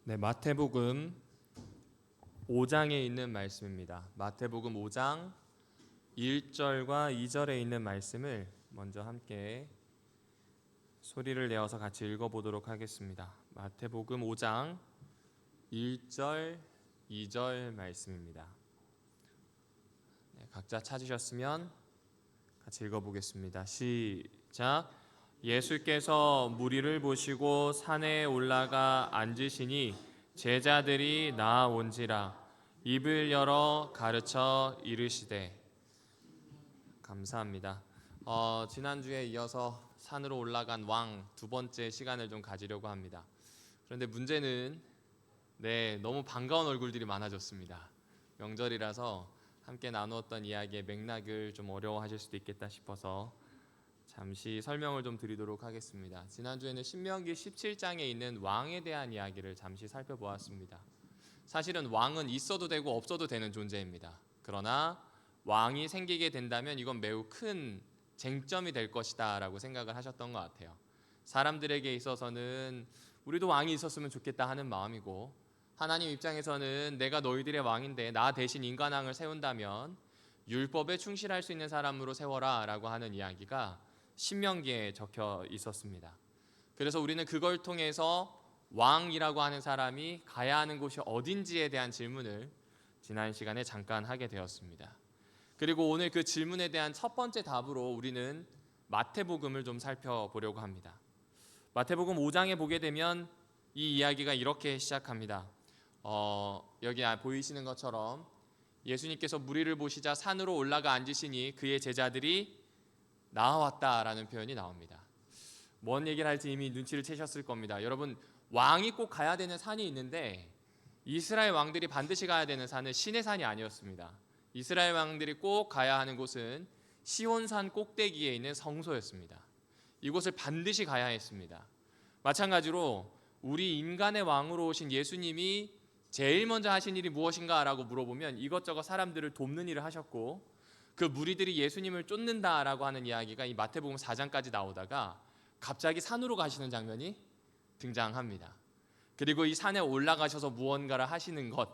네, 마태복음 5장에 있는 말씀입니다. 마태복음 5장 1절과 2절에 있는 말씀을 먼저 함께 소리를 내어서 같이 읽어보도록 하겠습니다. 마태복음 5장 1절, 2절 말씀입니다. 네, 각자 찾으셨으면 같이 읽어보겠습니다. 시작. 예수께서 무리를 보시고 산에 올라가 앉으시니 제자들이 나아온지라 입을 열어 가르쳐 이르시되. 감사합니다. 지난주에 이어서 산으로 올라간 왕 두 번째 시간을 좀 가지려고 합니다. 그런데 문제는 너무 반가운 얼굴들이 많아졌습니다. 명절이라서 함께 나누었던 이야기의 맥락을 좀 어려워하실 수도 있겠다 싶어서 잠시 설명을 좀 드리도록 하겠습니다. 지난주에는 신명기 17장에 있는 왕에 대한 이야기를 잠시 살펴보았습니다. 사실은 왕은 있어도 되고 없어도 되는 존재입니다. 그러나 왕이 생기게 된다면 이건 매우 큰 쟁점이 될 것이다 라고 생각을 하셨던 것 같아요. 사람들에게 있어서는 우리도 왕이 있었으면 좋겠다 하는 마음이고, 하나님 입장에서는 내가 너희들의 왕인데 나 대신 인간왕을 세운다면 율법에 충실할 수 있는 사람으로 세워라 라고 하는 이야기가 신명기에 적혀 있었습니다. 그래서 우리는 그걸 통해서 왕이라고 하는 사람이 가야 하는 곳이 어딘지에 대한 질문을 지난 시간에 잠깐 하게 되었습니다. 그리고 오늘 그 질문에 대한 첫 번째 답으로 우리는 마태복음을 좀 살펴보려고 합니다. 마태복음 5장에 보게 되면 이 이야기가 이렇게 시작합니다. 여기 보이시는 것처럼 예수님께서 무리를 보시자 산으로 올라가 앉으시니 그의 제자들이 나아왔다라는 표현이 나옵니다. 뭔 얘기를 할지 이미 눈치를 채셨을 겁니다. 여러분, 왕이 꼭 가야 되는 산이 있는데 이스라엘 왕들이 반드시 가야 되는 산은 신의 산이 아니었습니다. 이스라엘 왕들이 꼭 가야 하는 곳은 시온산 꼭대기에 있는 성소였습니다. 이곳을 반드시 가야 했습니다. 마찬가지로 우리 인간의 왕으로 오신 예수님이 제일 먼저 하신 일이 무엇인가 라고 물어보면 이것저것 사람들을 돕는 일을 하셨고, 그 무리들이 예수님을 쫓는다라고 하는 이야기가 이 마태복음 4장까지 나오다가 갑자기 산으로 가시는 장면이 등장합니다. 그리고 이 산에 올라가셔서 무언가를 하시는 것,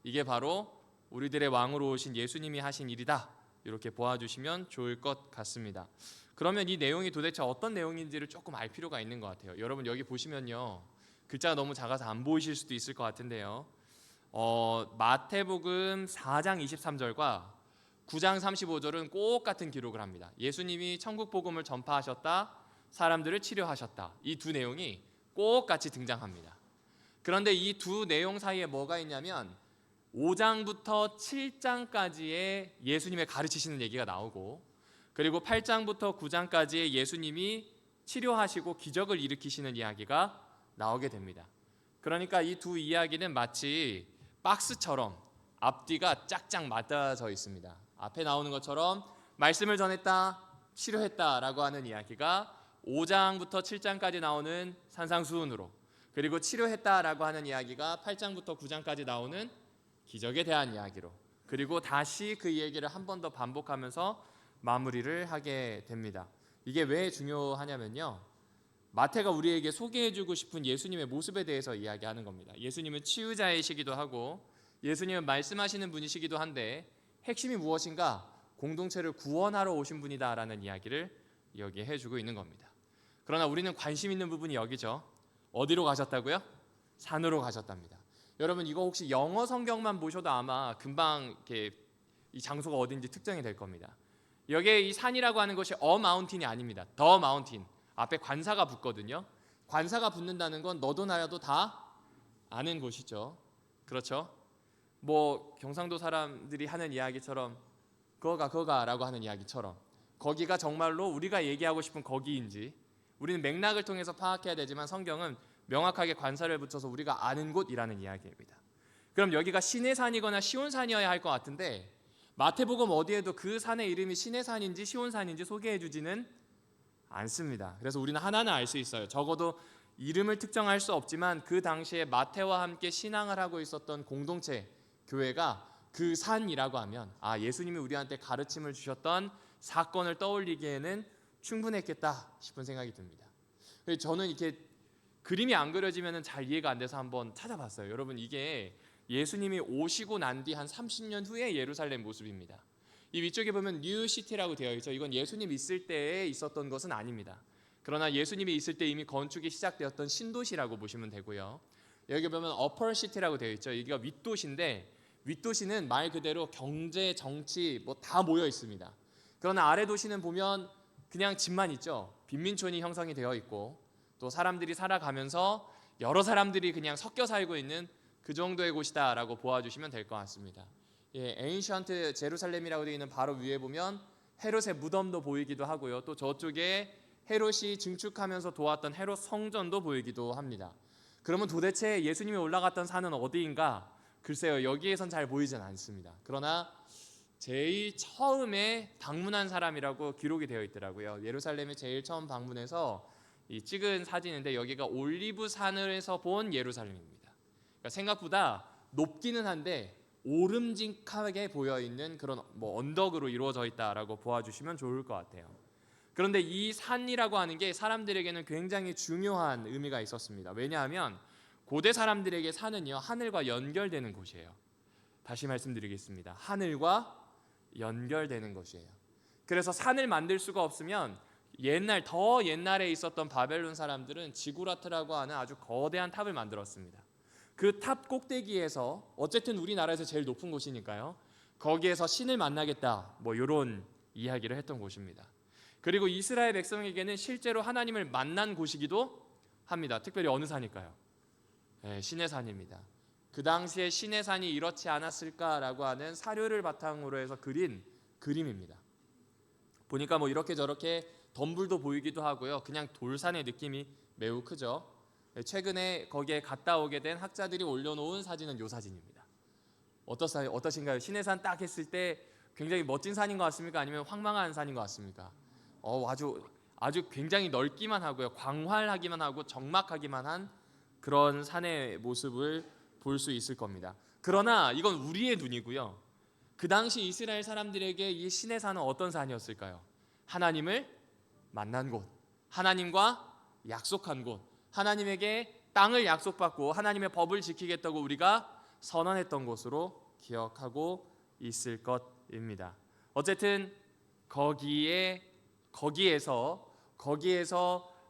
이게 바로 우리들의 왕으로 오신 예수님이 하신 일이다, 이렇게 보아주시면 좋을 것 같습니다. 그러면 이 내용이 도대체 어떤 내용인지를 조금 알 필요가 있는 것 같아요. 여러분, 여기 보시면요, 글자가 너무 작아서 안 보이실 수도 있을 것 같은데요, 마태복음 4장 23절과 9장 35절은 꼭 같은 기록을 합니다. 예수님이 천국 복음을 전파하셨다, 사람들을 치료하셨다. 이 두 내용이 꼭 같이 등장합니다. 그런데 이 두 내용 사이에 뭐가 있냐면 5장부터 7장까지의 예수님의 가르치시는 얘기가 나오고, 그리고 8장부터 9장까지의 예수님이 치료하시고 기적을 일으키시는 이야기가 나오게 됩니다. 그러니까 이 두 이야기는 마치 박스처럼 앞뒤가 짝짝 맞닿아져 있습니다. 앞에 나오는 것처럼 말씀을 전했다, 치료했다라고 하는 이야기가 5장부터 7장까지 나오는 산상수훈으로, 그리고 치료했다라고 하는 이야기가 8장부터 9장까지 나오는 기적에 대한 이야기로, 그리고 다시 그 얘기를 한 번 더 반복하면서 마무리를 하게 됩니다. 이게 왜 중요하냐면요, 마태가 우리에게 소개해주고 싶은 예수님의 모습에 대해서 이야기하는 겁니다. 예수님은 치유자이시기도 하고 예수님은 말씀하시는 분이시기도 한데 핵심이 무엇인가? 공동체를 구원하러 오신 분이다라는 이야기를 여기에 해주고 있는 겁니다. 그러나 우리는 관심 있는 부분이 여기죠. 어디로 가셨다고요? 산으로 가셨답니다. 여러분, 이거 혹시 영어 성경만 보셔도 아마 금방 이렇게 이 장소가 어딘지 특정이 될 겁니다. 여기에 이 산이라고 하는 것이 마운틴이 아닙니다. 더 마운틴. 앞에 관사가 붙거든요. 관사가 붙는다는 건 너도 나도 다 아는 곳이죠. 그렇죠? 뭐 경상도 사람들이 하는 이야기처럼 거가라고 하는 이야기처럼 거기가 정말로 우리가 얘기하고 싶은 거기인지 우리는 맥락을 통해서 파악해야 되지만 성경은 명확하게 관사를 붙여서 우리가 아는 곳이라는 이야기입니다. 그럼 여기가 신의 산이거나 시온산이어야 할 것 같은데 마태복음 어디에도 그 산의 이름이 신의 산인지 시온산인지 소개해 주지는 않습니다. 그래서 우리는 하나는 알 수 있어요. 적어도 이름을 특정할 수 없지만 그 당시에 마태와 함께 신앙을 하고 있었던 공동체, 교회가 그 산이라고 하면 예수님이 우리한테 가르침을 주셨던 사건을 떠올리기에는 충분했겠다 싶은 생각이 듭니다. 저는 이렇게 그림이 안 그려지면 잘 이해가 안 돼서 한번 찾아봤어요. 여러분, 이게 예수님이 오시고 난 뒤 한 30년 후에 예루살렘 모습입니다. 이 위쪽에 보면 뉴시티라고 되어 있죠. 이건 예수님 있을 때에 있었던 것은 아닙니다. 그러나 예수님이 있을 때 이미 건축이 시작되었던 신도시라고 보시면 되고요. 여기 보면 어퍼시티라고 되어 있죠. 여기가 윗도시인데, 윗도시는 말 그대로 경제, 정치 뭐 다 모여 있습니다. 그러나 아래 도시는 보면 그냥 집만 있죠. 빈민촌이 형성이 되어 있고, 또 사람들이 살아가면서 여러 사람들이 그냥 섞여 살고 있는 그 정도의 곳이다라고 보아주시면 될 것 같습니다. 에인션트 제루살렘이라고 되어 있는 바로 위에 보면 헤롯의 무덤도 보이기도 하고요. 또 저쪽에 헤롯이 증축하면서 도왔던 헤롯 성전도 보이기도 합니다. 그러면 도대체 예수님이 올라갔던 산은 어디인가? 글쎄요, 여기에선 잘 보이진 않습니다. 그러나 제일 처음에 방문한 사람이라고 기록이 되어 있더라고요. 예루살렘에 제일 처음 방문해서 찍은 사진인데, 여기가 올리브 산에서 본 예루살렘입니다. 그러니까 생각보다 높기는 한데 오름직하게 보여 있는 그런 언덕으로 이루어져 있다라고 보아주시면 좋을 것 같아요. 그런데 이 산이라고 하는 게 사람들에게는 굉장히 중요한 의미가 있었습니다. 왜냐하면 고대 사람들에게 산은요, 하늘과 연결되는 곳이에요. 다시 말씀드리겠습니다. 하늘과 연결되는 것이에요. 그래서 산을 만들 수가 없으면 더 옛날에 있었던 바벨론 사람들은 지구라트라고 하는 아주 거대한 탑을 만들었습니다. 그 탑 꼭대기에서, 어쨌든 우리나라에서 제일 높은 곳이니까요, 거기에서 신을 만나겠다, 이런 이야기를 했던 곳입니다. 그리고 이스라엘 백성에게는 실제로 하나님을 만난 곳이기도 합니다. 특별히 어느 산일까요? 신의 산입니다. 그 당시에 신의 산이 이렇지 않았을까라고 하는 사료를 바탕으로 해서 그린 그림입니다. 보니까 이렇게 저렇게 덤불도 보이기도 하고요. 그냥 돌산의 느낌이 매우 크죠. 최근에 거기에 갔다 오게 된 학자들이 올려놓은 사진은 이 사진입니다. 어떠신가요? 신의 산 딱 했을 때 굉장히 멋진 산인 것 같습니까? 아니면 황망한 산인 것 같습니까? 아주 굉장히 넓기만 하고요, 광활하기만 하고 적막하기만 한 그런 산의 모습을 볼 수 있을 겁니다. 그러나 이건 우리의 눈이고요. 그 당시 이스라엘 사람들에게 이 신의 산은 어떤 산이었을까요? 하나님을 만난 곳, 하나님과 약속한 곳, 하나님에게 땅을 약속받고 하나님의 법을 지키겠다고 우리가 선언했던 곳으로 기억하고 있을 것입니다. 어쨌든 거기에서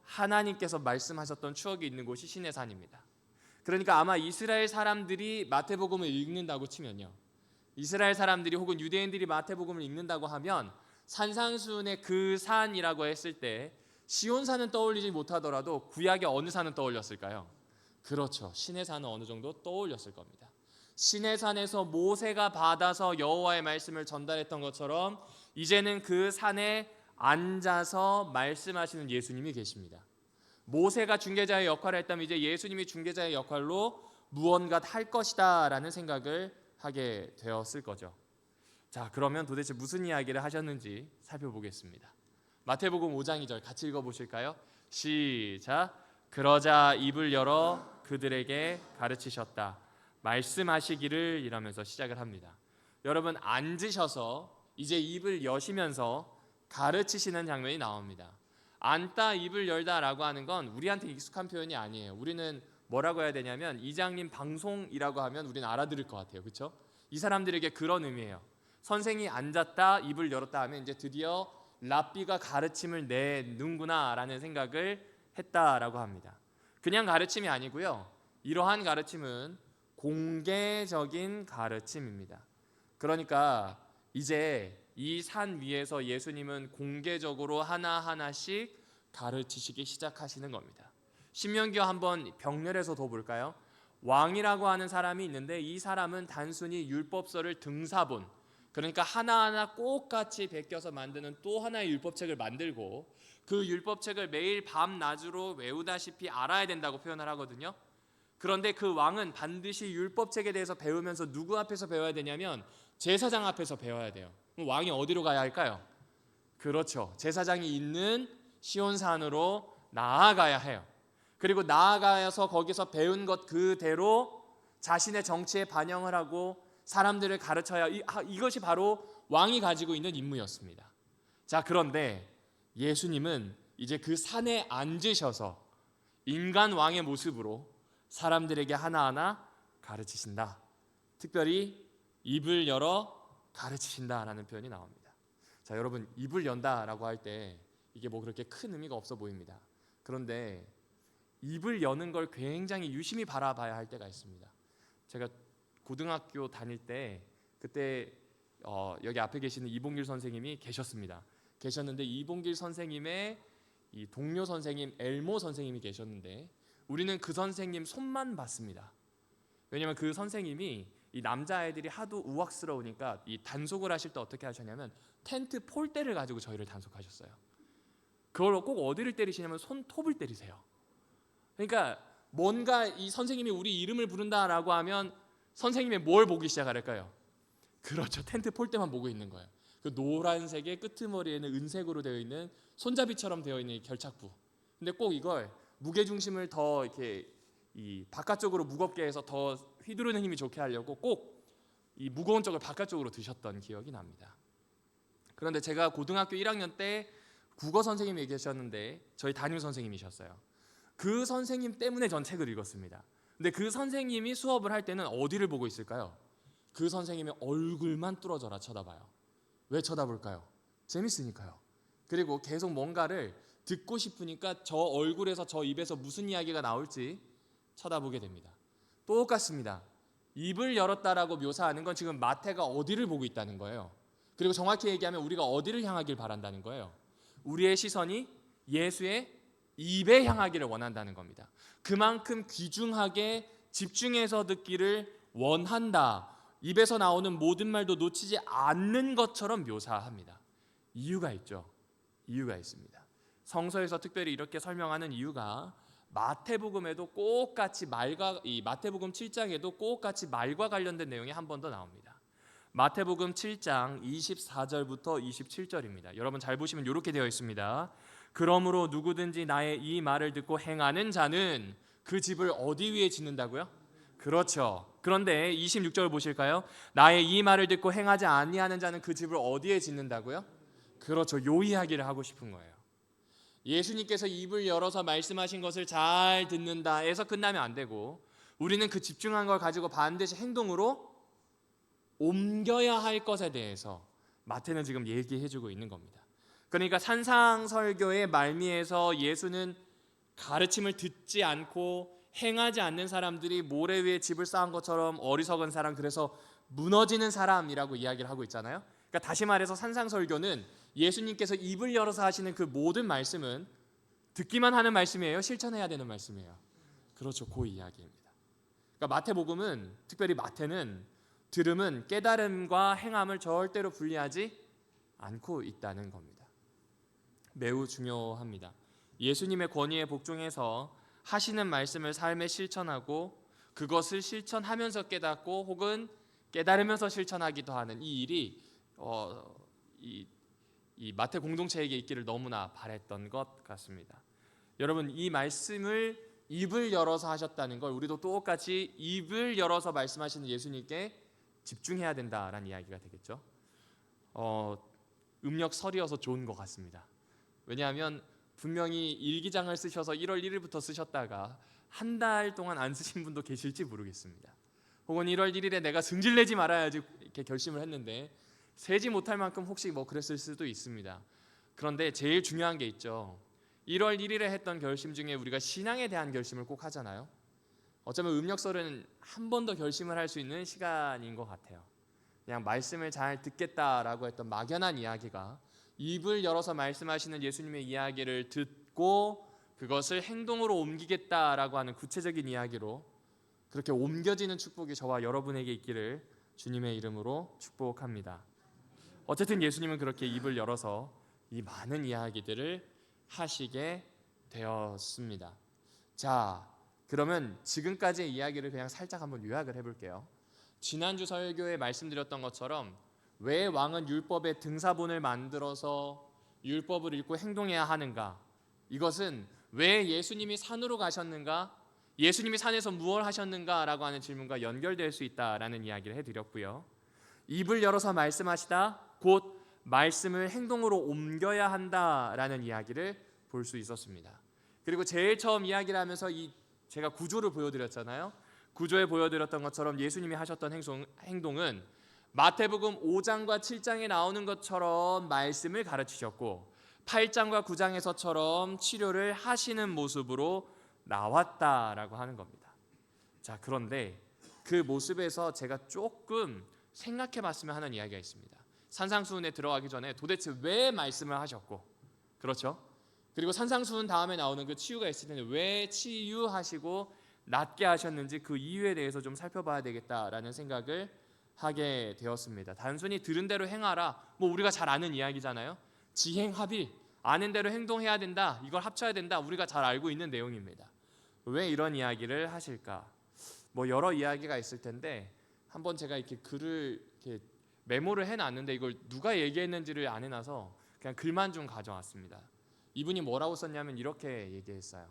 하나님께서 말씀하셨던 추억이 있는 곳이 신의 산입니다. 그러니까 아마 이스라엘 사람들이 마태복음을 읽는다고 치면요, 이스라엘 사람들이 혹은 유대인들이 마태복음을 읽는다고 하면 산상수훈의 그 산이라고 했을 때 시온산은 떠올리지 못하더라도 구약의 어느 산은 떠올렸을까요? 그렇죠, 신의 산은 어느 정도 떠올렸을 겁니다. 신의 산에서 모세가 받아서 여호와의 말씀을 전달했던 것처럼 이제는 그 산에 앉아서 말씀하시는 예수님이 계십니다. 모세가 중개자의 역할을 했다면 이제 예수님이 중개자의 역할로 무언가 할 것이다 라는 생각을 하게 되었을 거죠. 자, 그러면 도대체 무슨 이야기를 하셨는지 살펴보겠습니다. 마태복음 5장 2절 같이 읽어보실까요? 시작. 그러자 입을 열어 그들에게 가르치셨다. 말씀하시기를, 이러면서 시작을 합니다. 여러분, 앉으셔서 이제 입을 여시면서 가르치시는 장면이 나옵니다. 앉다 입을 열다라고 하는 건 우리한테 익숙한 표현이 아니에요. 우리는 뭐라고 해야 되냐면, 이장님 방송이라고 하면 우리는 알아들을 것 같아요. 그렇죠? 이 사람들에게 그런 의미예요. 선생이 앉았다 입을 열었다 하면 이제 드디어 랍비가 가르침을 내는구나 라는 생각을 했다라고 합니다. 그냥 가르침이 아니고요, 이러한 가르침은 공개적인 가르침입니다. 그러니까 이제 이 산 위에서 예수님은 공개적으로 하나하나씩 가르치시기 시작하시는 겁니다. 신명기와 한번 병렬해서 더 볼까요? 왕이라고 하는 사람이 있는데 이 사람은 단순히 율법서를 등사본, 그러니까 하나하나 똑같이 베껴서 만드는 또 하나의 율법책을 만들고 그 율법책을 매일 밤낮으로 외우다시피 알아야 된다고 표현을 하거든요. 그런데 그 왕은 반드시 율법책에 대해서 배우면서 누구 앞에서 배워야 되냐면 제사장 앞에서 배워야 돼요. 그럼 왕이 어디로 가야 할까요? 그렇죠, 제사장이 있는 시온산으로 나아가야 해요. 그리고 나아가서 거기서 배운 것 그대로 자신의 정치에 반영을 하고 사람들을 가르쳐야, 이것이 바로 왕이 가지고 있는 임무였습니다. 자, 그런데 예수님은 이제 그 산에 앉으셔서 인간 왕의 모습으로 사람들에게 하나하나 가르치신다. 특별히 입을 열어 가르치신다라는 표현이 나옵니다. 자, 여러분, 입을 연다라고 할 때 이게 뭐 그렇게 큰 의미가 없어 보입니다. 그런데 입을 여는 걸 굉장히 유심히 바라봐야 할 때가 있습니다. 제가 고등학교 다닐 때 그때 여기 앞에 계시는 이봉길 선생님이 계셨는데 이봉길 선생님의 이 동료 선생님 엘모 선생님이 계셨는데 우리는 그 선생님 손만 봤습니다. 왜냐하면 그 선생님이 이 남자아이들이 하도 우악스러우니까 이 단속을 하실 때 어떻게 하셨냐면 텐트 폴대를 가지고 저희를 단속하셨어요. 그걸 꼭 어디를 때리시냐면 손톱을 때리세요. 그러니까 뭔가 이 선생님이 우리 이름을 부른다라고 하면 선생님이 뭘 보기 시작할까요? 그렇죠. 텐트 폴대만 보고 있는 거예요. 그 노란색의 끄트머리에는 은색으로 되어 있는 손잡이처럼 되어 있는 이 결착부. 근데 꼭 이걸 무게 중심을 더 이렇게 이 바깥쪽으로 무겁게 해서 더 휘두르는 힘이 좋게 하려고 꼭 이 무거운 쪽을 바깥쪽으로 드셨던 기억이 납니다. 그런데 제가 고등학교 1학년 때 국어 선생님이 계셨는데 저희 담임 선생님이셨어요. 그 선생님 때문에 전 책을 읽었습니다. 근데 그 선생님이 수업을 할 때는 어디를 보고 있을까요? 그 선생님의 얼굴만 뚫어져라 쳐다봐요. 왜 쳐다볼까요? 재밌으니까요. 그리고 계속 뭔가를 듣고 싶으니까 저 얼굴에서 저 입에서 무슨 이야기가 나올지 쳐다보게 됩니다. 똑같습니다. 입을 열었다라고 묘사하는 건 지금 마태가 어디를 보고 있다는 거예요. 그리고 정확히 얘기하면 우리가 어디를 향하길 바란다는 거예요. 우리의 시선이 예수의 입에 향하기를 원한다는 겁니다. 그만큼 귀중하게 집중해서 듣기를 원한다. 입에서 나오는 모든 말도 놓치지 않는 것처럼 묘사합니다. 이유가 있죠. 이유가 있습니다. 성서에서 특별히 이렇게 설명하는 이유가 마태복음에도 똑같이 이 마태복음 7장에도 똑같이 말과 관련된 내용이 한 번 더 나옵니다. 마태복음 7장 24절부터 27절입니다. 여러분 잘 보시면 이렇게 되어 있습니다. 그러므로 누구든지 나의 이 말을 듣고 행하는 자는 그 집을 어디 위에 짓는다고요? 그렇죠. 그런데 26절 보실까요? 나의 이 말을 듣고 행하지 아니하는 자는 그 집을 어디에 짓는다고요? 그렇죠. 요 이야기를 하고 싶은 거예요. 예수님께서 입을 열어서 말씀하신 것을 잘 듣는다에서 끝나면 안 되고 우리는 그 집중한 걸 가지고 반드시 행동으로 옮겨야 할 것에 대해서 마태는 지금 얘기해주고 있는 겁니다. 그러니까 산상설교의 말미에서 예수는 가르침을 듣지 않고 행하지 않는 사람들이 모래 위에 집을 쌓은 것처럼 어리석은 사람, 그래서 무너지는 사람이라고 이야기를 하고 있잖아요. 그러니까 다시 말해서 산상설교는 예수님께서 입을 열어서 하시는 그 모든 말씀은 듣기만 하는 말씀이에요? 실천해야 되는 말씀이에요? 그렇죠. 그 이야기입니다. 그러니까 마태복음은, 특별히 마태는 들음은 깨달음과 행함을 절대로 분리하지 않고 있다는 겁니다. 매우 중요합니다. 예수님의 권위에 복종해서 하시는 말씀을 삶에 실천하고 그것을 실천하면서 깨닫고 혹은 깨달으면서 실천하기도 하는 이 일이 이 마태 공동체에게 있기를 너무나 바랬던 것 같습니다. 여러분, 이 말씀을 입을 열어서 하셨다는 걸 우리도 똑같이 입을 열어서 말씀하시는 예수님께 집중해야 된다라는 이야기가 되겠죠. 음력설이어서 좋은 것 같습니다. 왜냐하면 분명히 일기장을 쓰셔서 1월 1일부터 쓰셨다가 한 달 동안 안 쓰신 분도 계실지 모르겠습니다. 혹은 1월 1일에 내가 승질내지 말아야지 이렇게 결심을 했는데 세지 못할 만큼 혹시 뭐 그랬을 수도 있습니다. 그런데 제일 중요한 게 있죠. 1월 1일에 했던 결심 중에 우리가 신앙에 대한 결심을 꼭 하잖아요. 어쩌면 음력설은 한 번 더 결심을 할 수 있는 시간인 것 같아요. 그냥 말씀을 잘 듣겠다라고 했던 막연한 이야기가 입을 열어서 말씀하시는 예수님의 이야기를 듣고 그것을 행동으로 옮기겠다라고 하는 구체적인 이야기로 그렇게 옮겨지는 축복이 저와 여러분에게 있기를 주님의 이름으로 축복합니다. 어쨌든 예수님은 그렇게 입을 열어서 이 많은 이야기들을 하시게 되었습니다. 자, 그러면 지금까지의 이야기를 그냥 살짝 한번 요약을 해볼게요. 지난주 설교에 말씀드렸던 것처럼 왜 왕은 율법의 등사본을 만들어서 율법을 읽고 행동해야 하는가? 이것은 왜 예수님이 산으로 가셨는가? 예수님이 산에서 무엇을 하셨는가라고 하는 질문과 연결될 수 있다라는 이야기를 해드렸고요. 입을 열어서 말씀하시다 곧 말씀을 행동으로 옮겨야 한다라는 이야기를 볼 수 있었습니다. 그리고 제일 처음 이야기를 하면서 제가 구조를 보여드렸잖아요. 구조에 보여드렸던 것처럼 예수님이 하셨던 행동은 마태복음 5장과 7장에 나오는 것처럼 말씀을 가르치셨고 8장과 9장에서처럼 치료를 하시는 모습으로 나왔다라고 하는 겁니다. 자, 그런데 그 모습에서 제가 조금 생각해 봤으면 하는 이야기가 있습니다. 산상수훈에 들어가기 전에 도대체 왜 말씀을 하셨고, 그렇죠? 그리고 산상수훈 다음에 나오는 그 치유가 있을 텐데 왜 치유하시고 낫게 하셨는지 그 이유에 대해서 좀 살펴봐야 되겠다라는 생각을 하게 되었습니다. 단순히 들은 대로 행하라, 뭐 우리가 잘 아는 이야기잖아요. 지행합일, 아는 대로 행동해야 된다, 이걸 합쳐야 된다, 우리가 잘 알고 있는 내용입니다. 왜 이런 이야기를 하실까? 뭐 여러 이야기가 있을 텐데 한번 제가 이렇게 글을 이렇게 메모를 해놨는데 이걸 누가 얘기했는지를 안 해놔서 그냥 글만 좀 가져왔습니다. 이분이 뭐라고 썼냐면 이렇게 얘기했어요.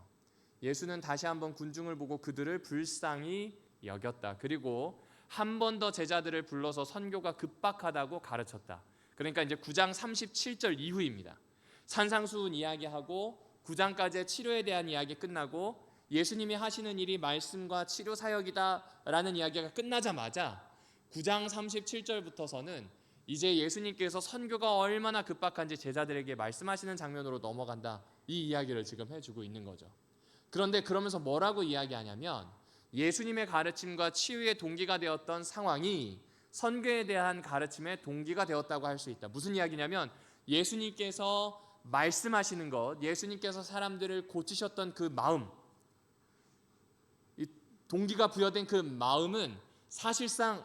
예수는 다시 한번 군중을 보고 그들을 불쌍히 여겼다. 그리고 한 번 더 제자들을 불러서 선교가 급박하다고 가르쳤다. 그러니까 이제 9장 37절 이후입니다. 산상수훈 이야기하고 9장까지의 치료에 대한 이야기 끝나고 예수님이 하시는 일이 말씀과 치료 사역이다라는 이야기가 끝나자마자 9장 37절부터서는 이제 예수님께서 선교가 얼마나 급박한지 제자들에게 말씀하시는 장면으로 넘어간다. 이 이야기를 지금 해주고 있는 거죠. 그런데 그러면서 뭐라고 이야기하냐면 예수님의 가르침과 치유의 동기가 되었던 상황이 선교에 대한 가르침의 동기가 되었다고 할 수 있다. 무슨 이야기냐면 예수님께서 말씀하시는 것, 예수님께서 사람들을 고치셨던 그 마음, 이 동기가 부여된 그 마음은 사실상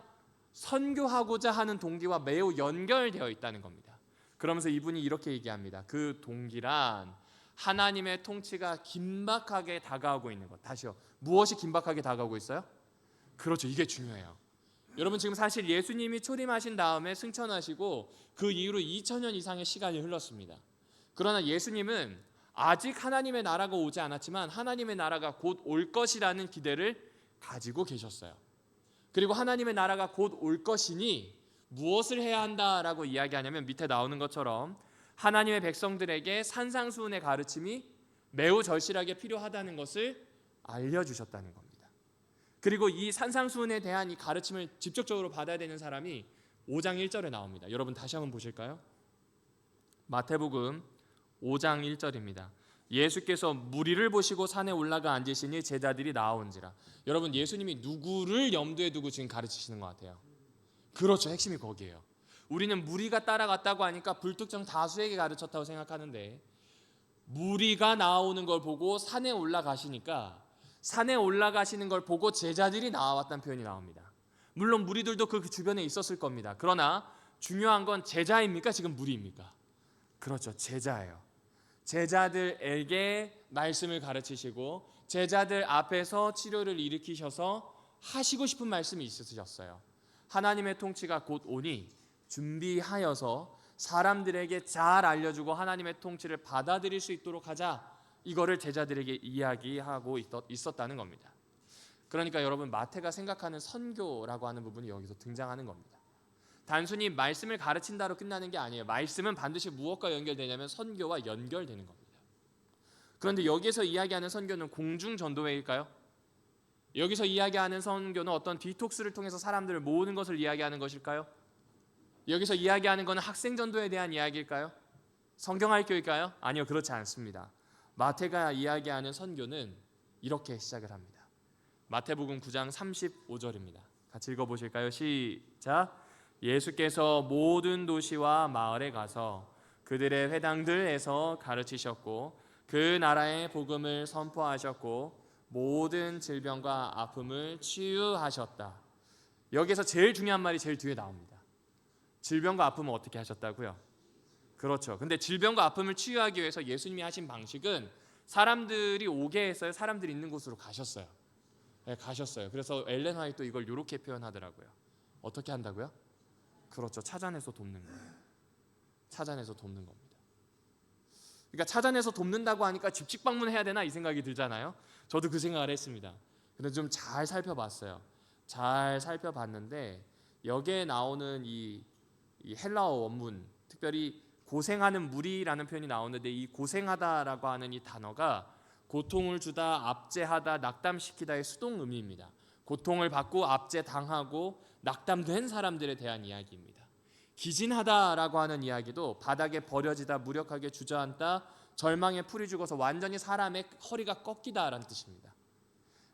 선교하고자 하는 동기와 매우 연결되어 있다는 겁니다. 그러면서 이분이 이렇게 얘기합니다. 그 동기란 하나님의 통치가 긴박하게 다가오고 있는 것. 다시요. 무엇이 긴박하게 다가오고 있어요? 그렇죠. 이게 중요해요. 여러분 지금 사실 예수님이 초림하신 다음에 승천하시고 그 이후로 2000년 이상의 시간이 흘렀습니다. 그러나 예수님은 아직 하나님의 나라가 오지 않았지만 하나님의 나라가 곧 올 것이라는 기대를 가지고 계셨어요. 그리고 하나님의 나라가 곧 올 것이니 무엇을 해야 한다라고 이야기하냐면 밑에 나오는 것처럼 하나님의 백성들에게 산상수훈의 가르침이 매우 절실하게 필요하다는 것을 알려주셨다는 겁니다. 그리고 이 산상수훈에 대한 이 가르침을 직접적으로 받아야 되는 사람이 5장 1절에 나옵니다. 여러분 다시 한번 보실까요? 마태복음 5장 1절입니다. 예수께서 무리를 보시고 산에 올라가 앉으시니 제자들이 나아온지라. 여러분 예수님이 누구를 염두에 두고 지금 가르치시는 것 같아요? 그렇죠. 핵심이 거기에요. 우리는 무리가 따라갔다고 하니까 불특정 다수에게 가르쳤다고 생각하는데 무리가 나오는 걸 보고 산에 올라가시니까 산에 올라가시는 걸 보고 제자들이 나와왔다는 표현이 나옵니다. 물론 무리들도 그 주변에 있었을 겁니다. 그러나 중요한 건 제자입니까? 지금 무리입니까? 그렇죠. 제자예요. 제자들에게 말씀을 가르치시고 제자들 앞에서 치료를 일으키셔서 하시고 싶은 말씀이 있으셨어요. 하나님의 통치가 곧 오니 준비하여서 사람들에게 잘 알려주고 하나님의 통치를 받아들일 수 있도록 하자. 이거를 제자들에게 이야기하고 있었다는 겁니다. 그러니까 여러분 마태가 생각하는 선교라고 하는 부분이 여기서 등장하는 겁니다. 단순히 말씀을 가르친다로 끝나는 게 아니에요. 말씀은 반드시 무엇과 연결되냐면 선교와 연결되는 겁니다. 그런데 여기서 이야기하는 선교는 공중전도회일까요? 여기서 이야기하는 선교는 어떤 디톡스를 통해서 사람들을 모으는 것을 이야기하는 것일까요? 여기서 이야기하는 것은 학생전도에 대한 이야기일까요? 성경학교일까요? 아니요, 그렇지 않습니다. 마태가 이야기하는 선교는 이렇게 시작을 합니다. 마태복음 9장 35절입니다. 같이 읽어보실까요? 시작. 예수께서 모든 도시와 마을에 가서 그들의 회당들에서 가르치셨고 그 나라의 복음을 선포하셨고 모든 질병과 아픔을 치유하셨다. 여기서 제일 중요한 말이 제일 뒤에 나옵니다. 질병과 아픔을 어떻게 하셨다고요? 그렇죠. 근데 질병과 아픔을 치유하기 위해서 예수님이 하신 방식은 사람들이 오게 했어요. 사람들이 있는 곳으로 가셨어요. 네, 가셨어요. 그래서 엘렌 화이트도 이걸 이렇게 표현하더라고요. 어떻게 한다고요? 그렇죠. 찾아내서 돕는 거예요. 찾아내서 돕는 겁니다. 그러니까 찾아내서 돕는다고 하니까 집집 방문해야 되나 이 생각이 들잖아요. 저도 그 생각을 했습니다. 근데 좀 잘 살펴봤어요. 잘 살펴봤는데 여기에 나오는 이 헬라어 원문, 특별히 고생하는 무리라는 표현이 나오는데 이 고생하다라고 하는 이 단어가 고통을 주다, 압제하다, 낙담시키다의 수동의미입니다. 고통을 받고 압제당하고 낙담된 사람들에 대한 이야기입니다. 기진하다라고 하는 이야기도 바닥에 버려지다, 무력하게 주저앉다, 절망에 풀이 죽어서 완전히 사람의 허리가 꺾이다라는 뜻입니다.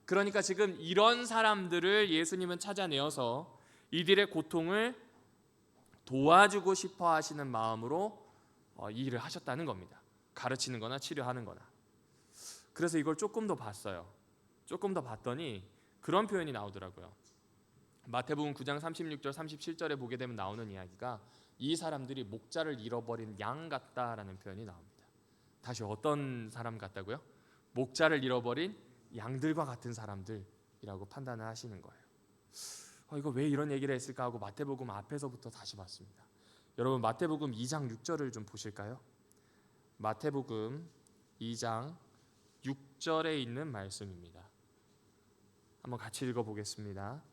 그러니까 지금 이런 사람들을 예수님은 찾아내어서 이들의 고통을 도와주고 싶어 하시는 마음으로 이 일을 하셨다는 겁니다. 가르치는 거나 치료하는 거나. 그래서 이걸 조금 더 봤어요. 조금 더 봤더니 그런 표현이 나오더라고요. 마태복음 9장 36절 37절에 보게 되면 나오는 이야기가 이 사람들이 목자를 잃어버린 양 같다라는 표현이 나옵니다. 다시 어떤 사람 같다고요? 목자를 잃어버린 양들과 같은 사람들이라고 판단을 하시는 거예요. 이거 왜 이런 얘기를 했을까 하고 마태복음 앞에서부터 다시 봤습니다. 여러분 마태복음 2장 6절을 좀 보실까요? 마태복음 2장 6절에 있는 말씀입니다. 한번 같이 읽어보겠습니다.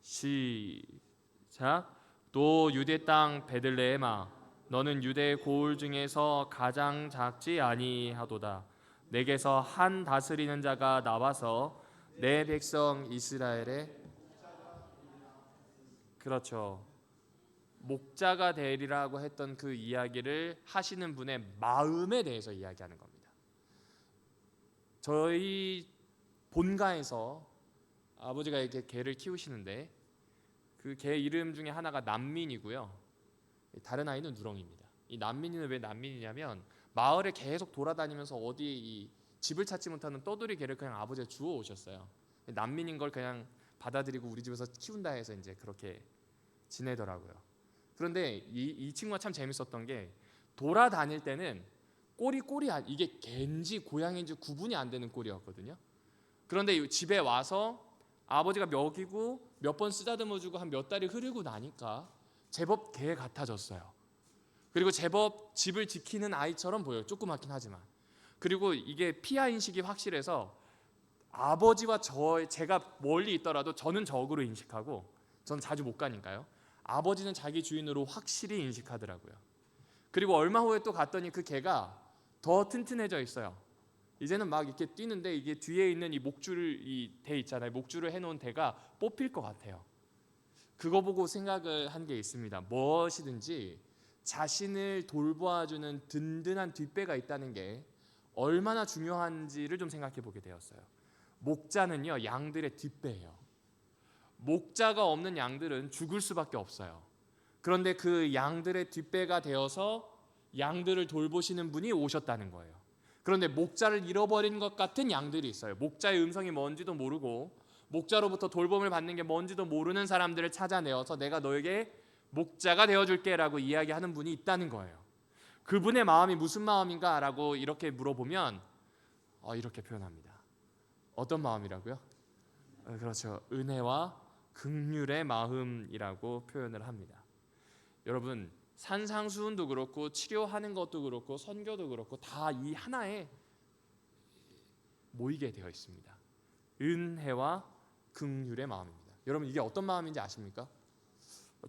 시작. 또 유대 땅 베들레헴아, 너는 유대 고을 중에서 가장 작지 아니하도다. 내게서 한 다스리는 자가 나와서 내 백성 이스라엘에, 그렇죠, 목자가 되리라고 했던 그 이야기를 하시는 분의 마음에 대해서 이야기하는 겁니다. 저희 본가에서 아버지가 이렇게 개를 키우시는데 그 개 이름 중에 하나가 난민이고요. 다른 아이는 누렁입니다. 이 난민이는 왜 난민이냐면 마을에 계속 돌아다니면서 어디 이 집을 찾지 못하는 떠돌이 개를 그냥 아버지가 주워 오셨어요. 난민인 걸 그냥 받아들이고 우리 집에서 키운다 해서 이제 그렇게 지내더라고요. 그런데 이 친구가 참 재밌었던 게 돌아다닐 때는 꼬리 이게 개인지 고양이인지 구분이 안 되는 꼴이었거든요. 그런데 집에 와서 아버지가 먹이고 몇 번 쓰다듬어주고 한 몇 달이 흐르고 나니까 제법 개 같아졌어요. 그리고 제법 집을 지키는 아이처럼 보여요. 조그맣긴 하지만. 그리고 이게 피하 인식이 확실해서 아버지와 제가 멀리 있더라도 저는 적으로 인식하고, 전 자주 못 가니까요. 아버지는 자기 주인으로 확실히 인식하더라고요. 그리고 얼마 후에 또 갔더니 그 개가 더 튼튼해져 있어요. 이제는 막 이렇게 뛰는데 이게 뒤에 있는 이 목줄 이 대 있잖아요. 목줄을 해놓은 대가 뽑힐 것 같아요. 그거 보고 생각을 한 게 있습니다. 무엇이든지 자신을 돌보아주는 든든한 뒷배가 있다는 게 얼마나 중요한지를 좀 생각해 보게 되었어요. 목자는요, 양들의 뒷배예요. 목자가 없는 양들은 죽을 수밖에 없어요. 그런데 그 양들의 뒷배가 되어서 양들을 돌보시는 분이 오셨다는 거예요. 그런데 목자를 잃어버린 것 같은 양들이 있어요. 목자의 음성이 뭔지도 모르고 목자로부터 돌봄을 받는 게 뭔지도 모르는 사람들을 찾아내어서 내가 너에게 목자가 되어줄게 라고 이야기하는 분이 있다는 거예요. 그분의 마음이 무슨 마음인가 라고 이렇게 물어보면 이렇게 표현합니다. 어떤 마음이라고요? 그렇죠. 은혜와 긍휼의 마음이라고 표현을 합니다. 여러분 산상수훈도 그렇고 치료하는 것도 그렇고 선교도 그렇고 다 이 하나에 모이게 되어 있습니다. 은혜와 긍휼의 마음입니다. 여러분 이게 어떤 마음인지 아십니까?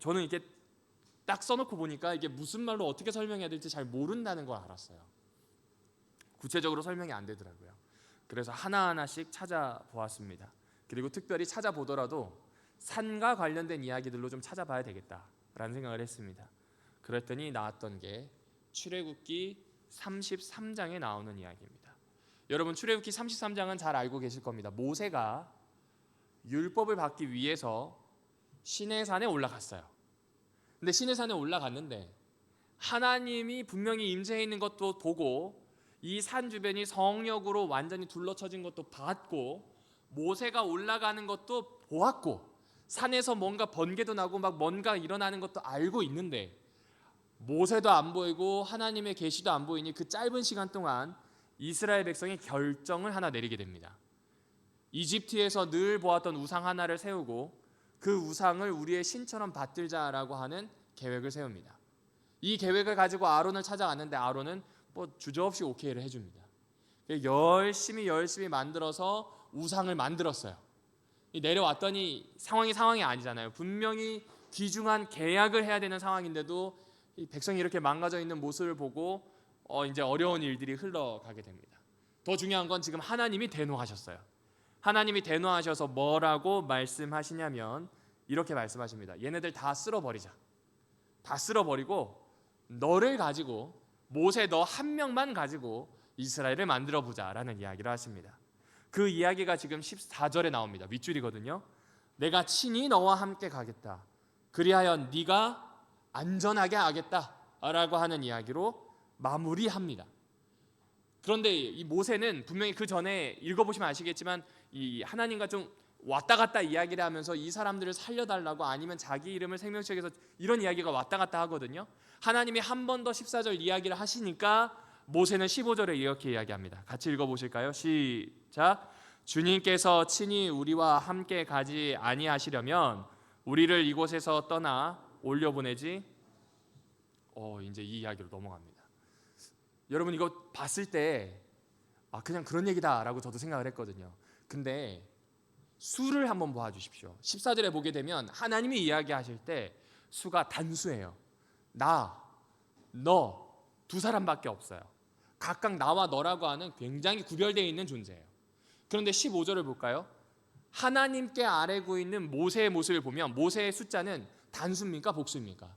저는 이게 딱 써놓고 보니까 이게 무슨 말로 어떻게 설명해야 될지 잘 모른다는 걸 알았어요. 구체적으로 설명이 안 되더라고요. 그래서 하나하나씩 찾아보았습니다. 그리고 특별히 찾아보더라도 산과 관련된 이야기들로 좀 찾아봐야 되겠다라는 생각을 했습니다. 그랬더니 나왔던 게 출애굽기 33장에 나오는 이야기입니다. 여러분 출애굽기 33장은 잘 알고 계실 겁니다. 모세가 율법을 받기 위해서 시내산에 올라갔어요. 근데 시내산에 올라갔는데 하나님이 분명히 임재해 있는 것도 보고 이 산 주변이 성역으로 완전히 둘러쳐진 것도 봤고 모세가 올라가는 것도 보았고 산에서 뭔가 번개도 나고 막 뭔가 일어나는 것도 알고 있는데 모세도 안 보이고 하나님의 계시도 안 보이니 그 짧은 시간 동안 이스라엘 백성이 결정을 하나 내리게 됩니다. 이집트에서 늘 보았던 우상 하나를 세우고 그 우상을 우리의 신처럼 받들자라고 하는 계획을 세웁니다. 이 계획을 가지고 아론을 찾아갔는데 아론은 주저없이 오케이를 해줍니다. 열심히 만들어서 우상을 만들었어요. 내려왔더니 상황이 아니잖아요. 분명히 귀중한 계약을 해야 되는 상황인데도 이 백성이 이렇게 망가져 있는 모습을 보고 이제 어려운 일들이 흘러가게 됩니다. 더 중요한 건 지금 하나님이 대노하셨어요. 하나님이 대노하셔서 뭐라고 말씀하시냐면 이렇게 말씀하십니다. 얘네들 다 쓸어버리자. 다 쓸어버리고 너를 가지고, 모세 너 한 명만 가지고 이스라엘을 만들어 보자라는 이야기를 하십니다. 그 이야기가 지금 14절에 나옵니다. 윗줄이거든요. 내가 친히 너와 함께 가겠다. 그리하여 네가 안전하게 하겠다라고 하는 이야기로 마무리합니다. 그런데 이 모세는 분명히 그 전에 읽어보시면 아시겠지만 이 하나님과 좀 왔다 갔다 이야기를 하면서 이 사람들을 살려달라고, 아니면 자기 이름을 생명책에서 이런 이야기가 왔다 갔다 하거든요. 하나님이 한 번 더 14절 이야기를 하시니까 모세는 15절에 이렇게 이야기합니다. 같이 읽어보실까요? 시작. 주님께서 친히 우리와 함께 가지 아니하시려면 우리를 이곳에서 떠나 올려보내지. 이제 이 이야기로 넘어갑니다. 여러분 이거 봤을 때 그냥 그런 얘기다라고 저도 생각을 했거든요. 근데 수를 한번 보아주십시오. 14절에 보게 되면 하나님이 이야기하실 때 수가 단수예요. 나, 너 두 사람밖에 없어요. 각각 나와 너라고 하는 굉장히 구별되어 있는 존재예요. 그런데 15절을 볼까요? 하나님께 아뢰고 있는 모세의 모습을 보면 모세의 숫자는 단수입니까? 복수입니까?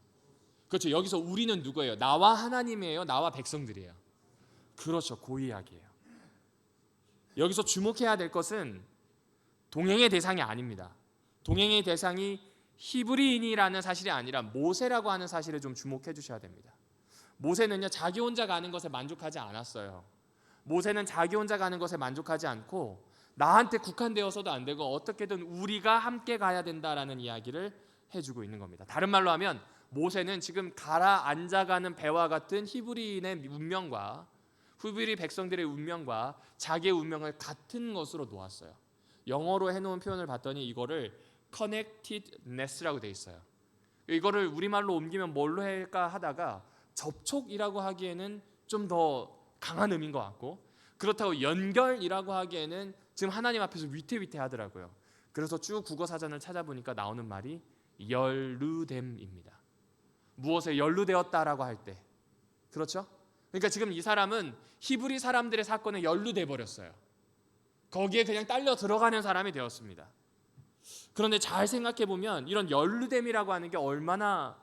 그렇죠. 여기서 우리는 누구예요? 나와 하나님이에요? 나와 백성들이에요? 그렇죠. 그 이야기예요. 여기서 주목해야 될 것은 동행의 대상이 아닙니다. 동행의 대상이 히브리인이라는 사실이 아니라 모세라고 하는 사실에 좀 주목해 주셔야 됩니다. 모세는요, 자기 혼자 가는 것에 만족하지 않았어요. 모세는 자기 혼자 가는 것에 만족하지 않고 나한테 국한되어서도 안 되고 어떻게든 우리가 함께 가야 된다라는 이야기를 해주고 있는 겁니다. 다른 말로 하면 모세는 지금 가라앉아가는 배와 같은 히브리인의 운명과 히브리 백성들의 운명과 자기의 운명을 같은 것으로 놓았어요. 영어로 해놓은 표현을 봤더니 이거를 connectedness라고 돼 있어요. 이거를 우리말로 옮기면 뭘로 할까 하다가 접촉이라고 하기에는 좀 더 강한 의미인 것 같고, 그렇다고 연결이라고 하기에는 지금 하나님 앞에서 위태위태하더라고요. 그래서 쭉 국어 사전을 찾아보니까 나오는 말이 연루됨입니다. 무엇에 연루되었다라고 할 때, 그렇죠? 그러니까 지금 이 사람은 히브리 사람들의 사건에 연루돼 버렸어요. 거기에 그냥 딸려 들어가는 사람이 되었습니다. 그런데 잘 생각해 보면 이런 연루됨이라고 하는 게 얼마나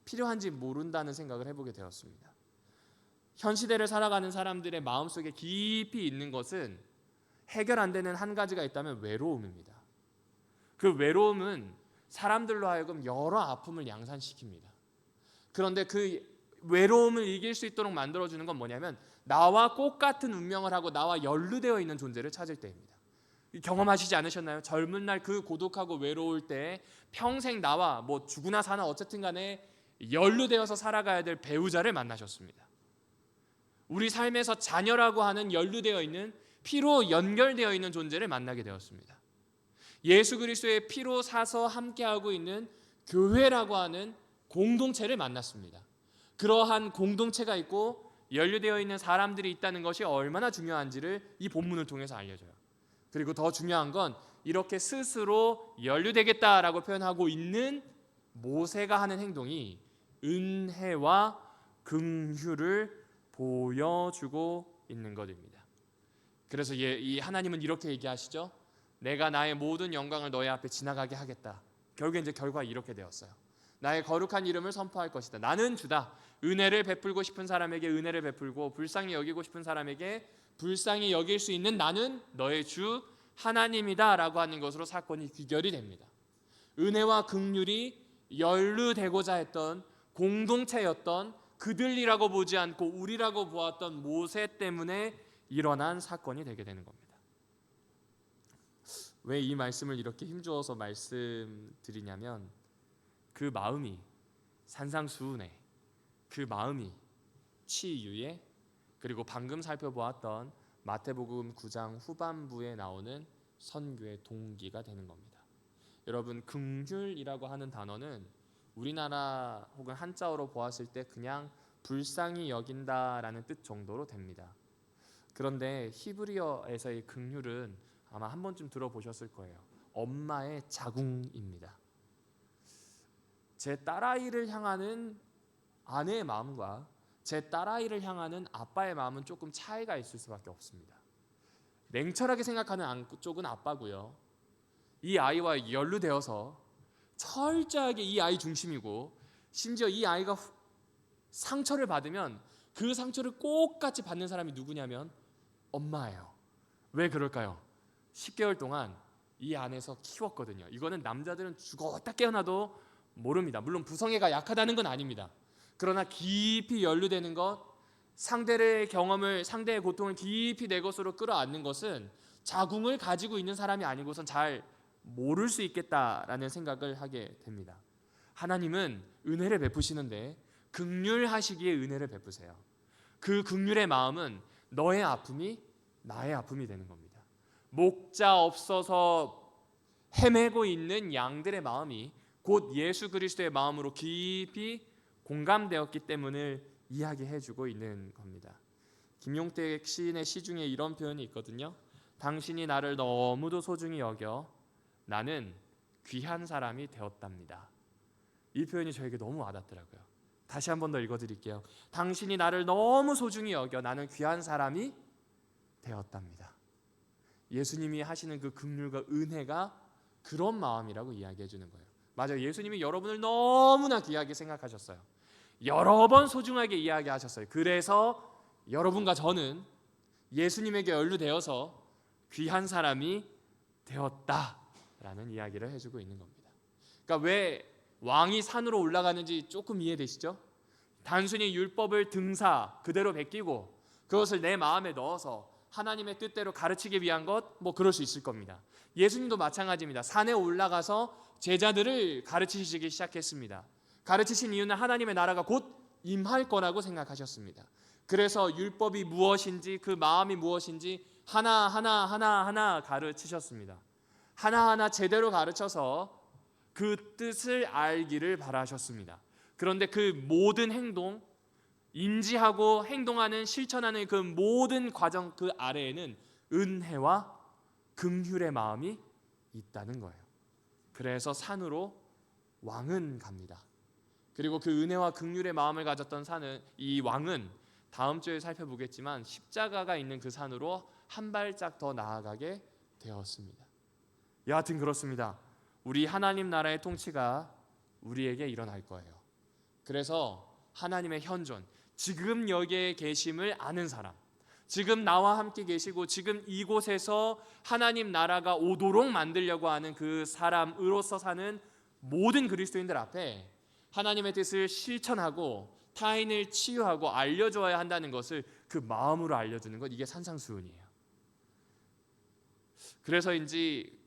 필요한지 모른다는 생각을 해보게 되었습니다. 현 시대를 살아가는 사람들의 마음속에 깊이 있는 것은 해결 안 되는 한 가지가 있다면 외로움입니다. 그 외로움은 사람들로 하여금 여러 아픔을 양산시킵니다. 그런데 그 외로움을 이길 수 있도록 만들어주는 건 뭐냐면 나와 똑같은 운명을 하고 나와 연루되어 있는 존재를 찾을 때입니다. 경험하시지 않으셨나요? 젊은 날 그 고독하고 외로울 때 평생 나와 뭐 죽으나 사나 어쨌든 간에 연루되어서 살아가야 될 배우자를 만나셨습니다. 우리 삶에서 자녀라고 하는 연루되어 있는, 피로 연결되어 있는 존재를 만나게 되었습니다. 예수 그리스도의 피로 사서 함께하고 있는 교회라고 하는 공동체를 만났습니다. 그러한 공동체가 있고 연루되어 있는 사람들이 있다는 것이 얼마나 중요한지를 이 본문을 통해서 알려줘요. 그리고 더 중요한 건 이렇게 스스로 연루되겠다라고 표현하고 있는 모세가 하는 행동이 은혜와 긍휼을 보여주고 있는 것입니다. 그래서 이 하나님은 이렇게 얘기하시죠. 내가 나의 모든 영광을 너희 앞에 지나가게 하겠다. 결국에 이제 결과가 이렇게 되었어요. 나의 거룩한 이름을 선포할 것이다. 나는 주다. 은혜를 베풀고 싶은 사람에게 은혜를 베풀고 불쌍히 여기고 싶은 사람에게 불쌍히 여길 수 있는 나는 너의 주 하나님이다 라고 하는 것으로 사건이 귀결이 됩니다. 은혜와 긍휼이 연루되고자 했던 공동체였던, 그들이라고 보지 않고 우리라고 보았던 모세 때문에 일어난 사건이 되게 되는 겁니다. 왜 이 말씀을 이렇게 힘주어서 말씀드리냐면 그 마음이 산상수훈의, 그 마음이 치유의, 그리고 방금 살펴보았던 마태복음 9장 후반부에 나오는 선교의 동기가 되는 겁니다. 여러분, 긍휼이라고 하는 단어는 우리나라 혹은 한자어로 보았을 때 그냥 불쌍히 여긴다라는 뜻 정도로 됩니다. 그런데 히브리어에서의 긍휼은 아마 한 번쯤 들어보셨을 거예요. 엄마의 자궁입니다. 제 딸아이를 향하는 아내의 마음과 제 딸아이를 향하는 아빠의 마음은 조금 차이가 있을 수밖에 없습니다. 냉철하게 생각하는 쪽은 아빠고요. 이 아이와 연루되어서 철저하게 이 아이 중심이고, 심지어 이 아이가 상처를 받으면 그 상처를 똑같이 받는 사람이 누구냐면 엄마예요. 왜 그럴까요? 10개월 동안 이 안에서 키웠거든요. 이거는 남자들은 죽었다 깨어나도 모릅니다. 물론 부성애가 약하다는 건 아닙니다. 그러나 깊이 연루되는 것, 상대의 경험을, 상대의 고통을 깊이 내 것으로 끌어안는 것은 자궁을 가지고 있는 사람이 아니고선 잘 모를 수 있겠다라는 생각을 하게 됩니다. 하나님은 은혜를 베푸시는데 긍휼하시기에 은혜를 베푸세요. 그 긍휼의 마음은 너의 아픔이 나의 아픔이 되는 겁니다. 목자 없어서 헤매고 있는 양들의 마음이 곧 예수 그리스도의 마음으로 깊이 공감되었기 때문을 이야기해주고 있는 겁니다. 김용택 시인의 시 중에 이런 표현이 있거든요. 당신이 나를 너무도 소중히 여겨 나는 귀한 사람이 되었답니다. 이 표현이 저에게 너무 와닿더라고요. 다시 한 번 더 읽어드릴게요. 당신이 나를 너무 소중히 여겨 나는 귀한 사람이 되었답니다. 예수님이 하시는 그 긍휼과 은혜가 그런 마음이라고 이야기해 주는 거예요. 맞아요. 예수님이 여러분을 너무나 귀하게 생각하셨어요. 여러 번 소중하게 이야기하셨어요. 그래서 여러분과 저는 예수님에게 연루되어서 귀한 사람이 되었다라는 이야기를 해주고 있는 겁니다. 그러니까 왜 왕이 산으로 올라가는지 조금 이해되시죠? 단순히 율법을 등사 그대로 베끼고 그것을 내 마음에 넣어서 하나님의 뜻대로 가르치기 위한 것, 뭐 그럴 수 있을 겁니다. 예수님도 마찬가지입니다. 산에 올라가서 제자들을 가르치시기 시작했습니다. 가르치신 이유는 하나님의 나라가 곧 임할 거라고 생각하셨습니다. 그래서 율법이 무엇인지, 그 마음이 무엇인지 하나하나 가르치셨습니다. 하나하나 제대로 가르쳐서 그 뜻을 알기를 바라셨습니다. 그런데 그 모든 행동, 인지하고 행동하는, 실천하는 그 모든 과정 그 아래에는 은혜와 긍휼의 마음이 있다는 거예요. 그래서 산으로 왕은 갑니다. 그리고 그 은혜와 긍휼의 마음을 가졌던 이 왕은 다음 주에 살펴보겠지만 십자가가 있는 그 산으로 한 발짝 더 나아가게 되었습니다. 여하튼 그렇습니다. 우리 하나님 나라의 통치가 우리에게 일어날 거예요. 그래서 하나님의 현존, 지금 여기에 계심을 아는 사람, 지금 나와 함께 계시고 지금 이곳에서 하나님 나라가 오도록 만들려고 하는 그 사람으로서 사는 모든 그리스도인들 앞에 하나님의 뜻을 실천하고 타인을 치유하고 알려줘야 한다는 것을 그 마음으로 알려주는 것, 이게 산상수훈이에요. 그래서인지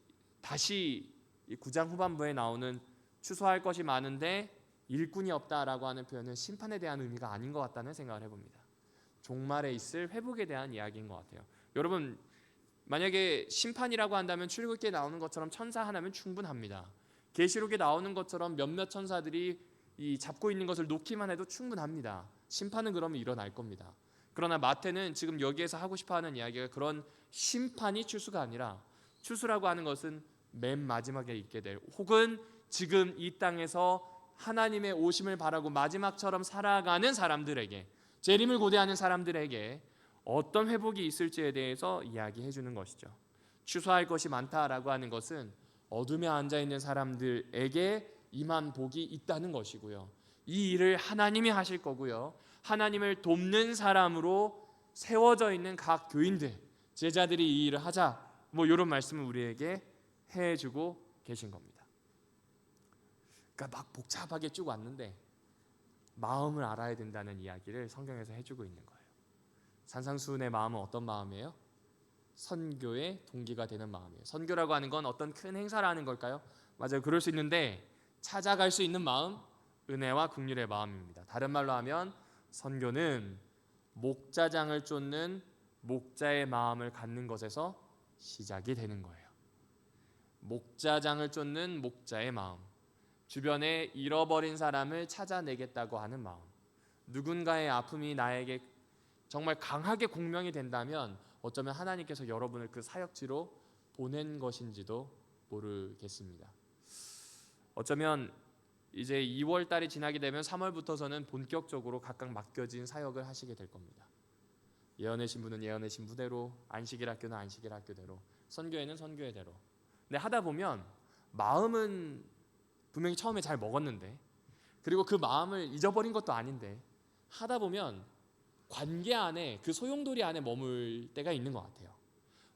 다시 9장 후반부에 나오는 추수할 것이 많은데 일꾼이 없다라고 하는 표현은 심판에 대한 의미가 아닌 것 같다는 생각을 해봅니다. 종말에 있을 회복에 대한 이야기인 것 같아요. 여러분, 만약에 심판이라고 한다면 출애굽기에 나오는 것처럼 천사 하나면 충분합니다. 계시록에 나오는 것처럼 몇몇 천사들이 이 잡고 있는 것을 놓기만 해도 충분합니다. 심판은 그러면 일어날 겁니다. 그러나 마태는 지금 여기에서 하고 싶어하는 이야기가 그런 심판이 추수가 아니라, 추수라고 하는 것은 맨 마지막에 있게 될, 혹은 지금 이 땅에서 하나님의 오심을 바라고 마지막처럼 살아가는 사람들에게, 재림을 고대하는 사람들에게 어떤 회복이 있을지에 대해서 이야기해 주는 것이죠. 추수할 것이 많다라고 하는 것은 어둠에 앉아 있는 사람들에게 임한 복이 있다는 것이고요. 이 일을 하나님이 하실 거고요. 하나님을 돕는 사람으로 세워져 있는 각 교인들, 제자들이 이 일을 하자, 뭐 이런 말씀을 우리에게 해주고 계신 겁니다. 그러니까 막 복잡하게 쭉 왔는데 마음을 알아야 된다는 이야기를 성경에서 해주고 있는 거예요. 산상수훈의 마음은 어떤 마음이에요? 선교의 동기가 되는 마음이에요. 선교라고 하는 건 어떤 큰 행사를 하는 걸까요? 맞아요. 그럴 수 있는데 찾아갈 수 있는 마음, 은혜와 긍휼의 마음입니다. 다른 말로 하면 선교는 목자장을 쫓는 목자의 마음을 갖는 것에서 시작이 되는 거예요. 목자장을 쫓는 목자의 마음, 주변에 잃어버린 사람을 찾아내겠다고 하는 마음, 누군가의 아픔이 나에게 정말 강하게 공명이 된다면 어쩌면 하나님께서 여러분을 그 사역지로 보낸 것인지도 모르겠습니다. 어쩌면 이제 2월 달이 지나게 되면 3월부터서는 본격적으로 각각 맡겨진 사역을 하시게 될 겁니다. 예언의 신부는 예언의 신부대로, 안식일 학교는 안식일 학교대로, 선교회는 선교회대로. 근데 하다 보면 마음은 분명히 처음에 잘 먹었는데, 그리고 그 마음을 잊어버린 것도 아닌데, 하다 보면 관계 안에, 그 소용돌이 안에 머물 때가 있는 것 같아요.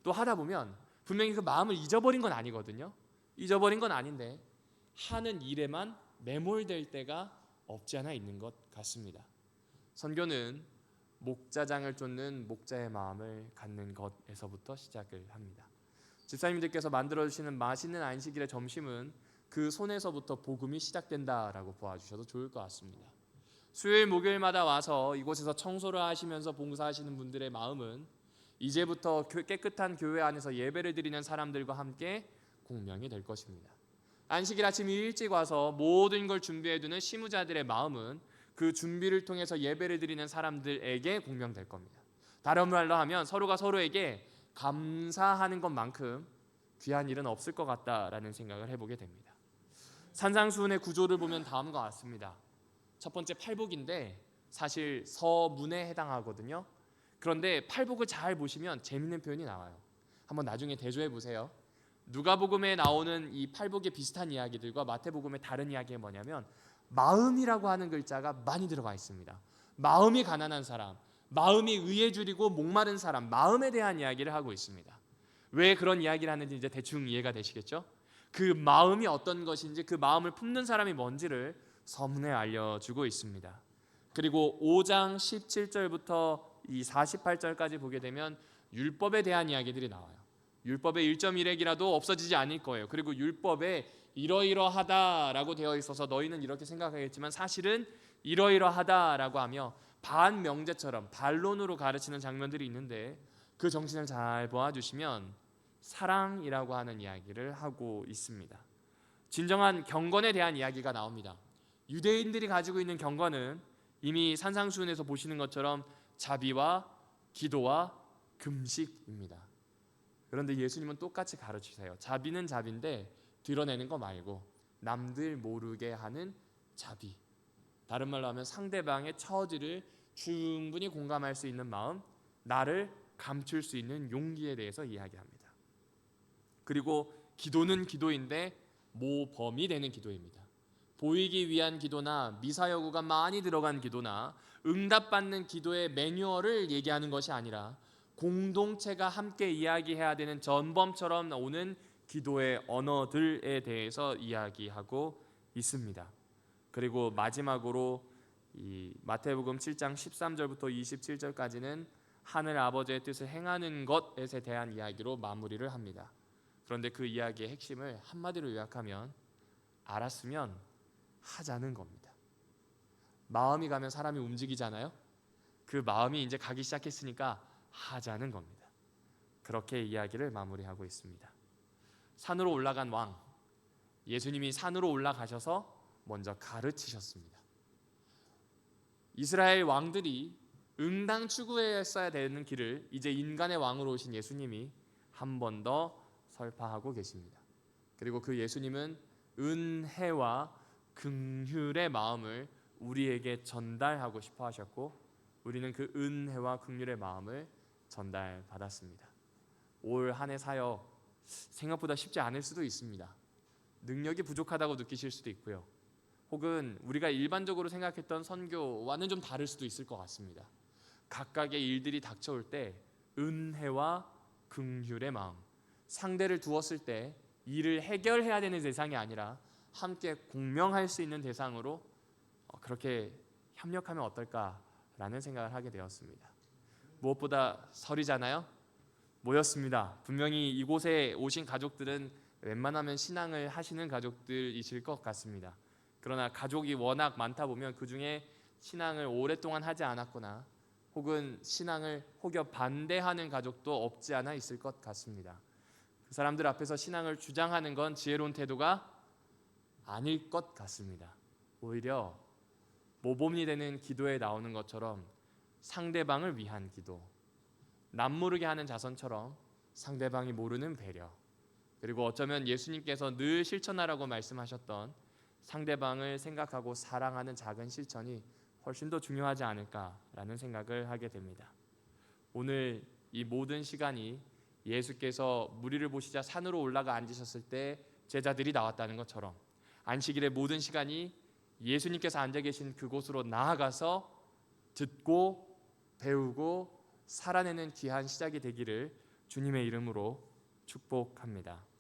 또 하다 보면 분명히 그 마음을 잊어버린 건 아니거든요. 잊어버린 건 아닌데 하는 일에만 매몰될 때가 없지 않아 있는 것 같습니다. 선교는 목자장을 쫓는 목자의 마음을 갖는 것에서부터 시작을 합니다. 집사님들께서 만들어주시는 맛있는 안식일의 점심은 그 손에서부터 복음이 시작된다라고 보아주셔도 좋을 것 같습니다. 수요일 목요일마다 와서 이곳에서 청소를 하시면서 봉사하시는 분들의 마음은 이제부터 깨끗한 교회 안에서 예배를 드리는 사람들과 함께 공명이 될 것입니다. 안식일 아침 일찍 와서 모든 걸 준비해두는 시무자들의 마음은 그 준비를 통해서 예배를 드리는 사람들에게 공명될 겁니다. 다른 말로 하면 서로가 서로에게 감사하는 것만큼 귀한 일은 없을 것 같다라는 생각을 해보게 됩니다. 산상수훈의 구조를 보면 다음과 같습니다. 첫 번째 팔복인데 사실 서문에 해당하거든요. 그런데 팔복을 잘 보시면 재밌는 표현이 나와요. 한번 나중에 대조해 보세요. 누가복음에 나오는 이 팔복의 비슷한 이야기들과 마태복음의 다른 이야기가 뭐냐면 마음이라고 하는 글자가 많이 들어가 있습니다. 마음이 가난한 사람, 마음이 의에 줄이고 목마른 사람, 마음에 대한 이야기를 하고 있습니다. 왜 그런 이야기를 하는지 이제 대충 이해가 되시겠죠? 그 마음이 어떤 것인지, 그 마음을 품는 사람이 뭔지를 서문에 알려주고 있습니다. 그리고 5장 17절부터 이 48절까지 보게 되면 율법에 대한 이야기들이 나와요. 율법의 1.1핵이라도 없어지지 않을 거예요. 그리고 율법에 이러이러하다라고 되어 있어서 너희는 이렇게 생각하겠지만 사실은 이러이러하다라고 하며 반명제처럼 반론으로 가르치는 장면들이 있는데 그 정신을 잘 보아주시면 사랑이라고 하는 이야기를 하고 있습니다. 진정한 경건에 대한 이야기가 나옵니다. 유대인들이 가지고 있는 경건은 이미 산상수훈에서 보시는 것처럼 자비와 기도와 금식입니다. 그런데 예수님은 똑같이 가르치세요. 자비는 자비인데 드러내는 거 말고 남들 모르게 하는 자비. 다른 말로 하면 상대방의 처지를 충분히 공감할 수 있는 마음, 나를 감출 수 있는 용기에 대해서 이야기합니다. 그리고 기도는 기도인데 모범이 되는 기도입니다. 보이기 위한 기도나 미사여구가 많이 들어간 기도나 응답받는 기도의 매뉴얼을 얘기하는 것이 아니라 공동체가 함께 이야기해야 되는 전범처럼 오는 기도의 언어들에 대해서 이야기하고 있습니다. 그리고 마지막으로 이 마태복음 7장 13절부터 27절까지는 하늘 아버지의 뜻을 행하는 것에 대한 이야기로 마무리를 합니다. 그런데 그 이야기의 핵심을 한마디로 요약하면 알았으면 하자는 겁니다. 마음이 가면 사람이 움직이잖아요. 그 마음이 이제 가기 시작했으니까 하자는 겁니다. 그렇게 이야기를 마무리하고 있습니다. 산으로 올라간 왕, 예수님이 산으로 올라가셔서 먼저 가르치셨습니다. 이스라엘 왕들이 응당 추구했어야 되는 길을 이제 인간의 왕으로 오신 예수님이 한 번 더 설파하고 계십니다. 그리고 그 예수님은 은혜와 긍휼의 마음을 우리에게 전달하고 싶어 하셨고 우리는 그 은혜와 긍휼의 마음을 전달받았습니다. 올 한 해 사역 생각보다 쉽지 않을 수도 있습니다. 능력이 부족하다고 느끼실 수도 있고요. 혹은 우리가 일반적으로 생각했던 선교와는 좀 다를 수도 있을 것 같습니다. 각각의 일들이 닥쳐올 때 은혜와 긍휼의 마음, 상대를 두었을 때 일을 해결해야 되는 대상이 아니라 함께 공명할 수 있는 대상으로 그렇게 협력하면 어떨까라는 생각을 하게 되었습니다. 무엇보다 설이잖아요. 모였습니다. 분명히 이곳에 오신 가족들은 웬만하면 신앙을 하시는 가족들이실 것 같습니다. 그러나 가족이 워낙 많다 보면 그 중에 신앙을 오랫동안 하지 않았거나 혹은 신앙을 혹여 반대하는 가족도 없지 않아 있을 것 같습니다. 그 사람들 앞에서 신앙을 주장하는 건 지혜로운 태도가 아닐 것 같습니다. 오히려 모범이 되는 기도에 나오는 것처럼 상대방을 위한 기도, 남모르게 하는 자선처럼 상대방이 모르는 배려, 그리고 어쩌면 예수님께서 늘 실천하라고 말씀하셨던 상대방을 생각하고 사랑하는 작은 실천이 훨씬 더 중요하지 않을까라는 생각을 하게 됩니다. 오늘 이 모든 시간이 예수께서 무리를 보시자 산으로 올라가 앉으셨을 때 제자들이 나왔다는 것처럼 안식일의 모든 시간이 예수님께서 앉아 계신 그곳으로 나아가서 듣고 배우고 살아내는 귀한 시작이 되기를 주님의 이름으로 축복합니다.